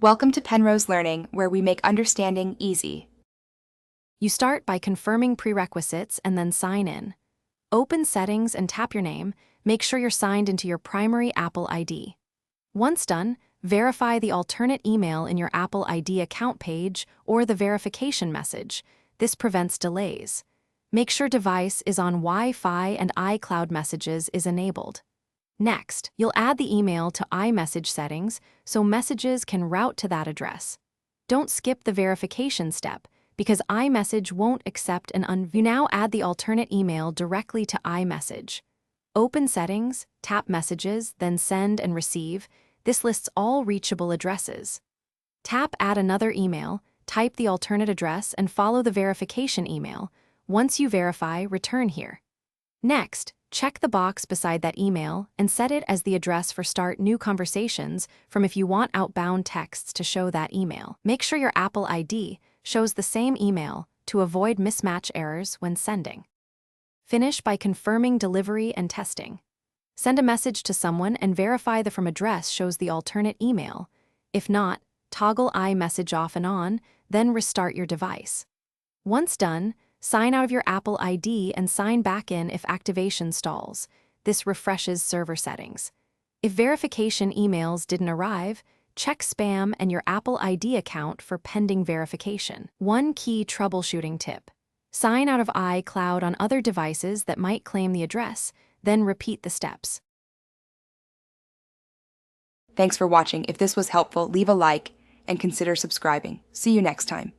Welcome to Penrose Learning, where we make understanding easy. You start by confirming prerequisites and then sign in. Open Settings and tap your name. Make sure you're signed into your primary Apple ID. Once done, verify the alternate email in your Apple ID account page or the verification message. This prevents delays. Make sure device is on Wi-Fi and iCloud messages is enabled. Next, you'll add the email to iMessage settings so messages can route to that address. Don't skip the verification step because iMessage won't accept You now add the alternate email directly to iMessage. Open Settings, tap Messages, then Send and Receive. This lists all reachable addresses. Tap Add another email, type the alternate address and follow the verification email. Once you verify, return here. Next, check the box beside that email and set it as the address for Start New Conversations from if you want outbound texts to show that email. Make sure your Apple ID shows the same email to avoid mismatch errors when sending. Finish by confirming delivery and testing. Send a message to someone and verify the from address shows the alternate email. If not, toggle iMessage off and on, then restart your device. Once done, sign out of your Apple ID and sign back in if activation stalls. This refreshes server settings. If verification emails didn't arrive, check spam and your Apple ID account for pending verification. One key troubleshooting tip: sign out of iCloud on other devices that might claim the address, then repeat the steps. Thanks for watching. If this was helpful, leave a like and consider subscribing. See you next time.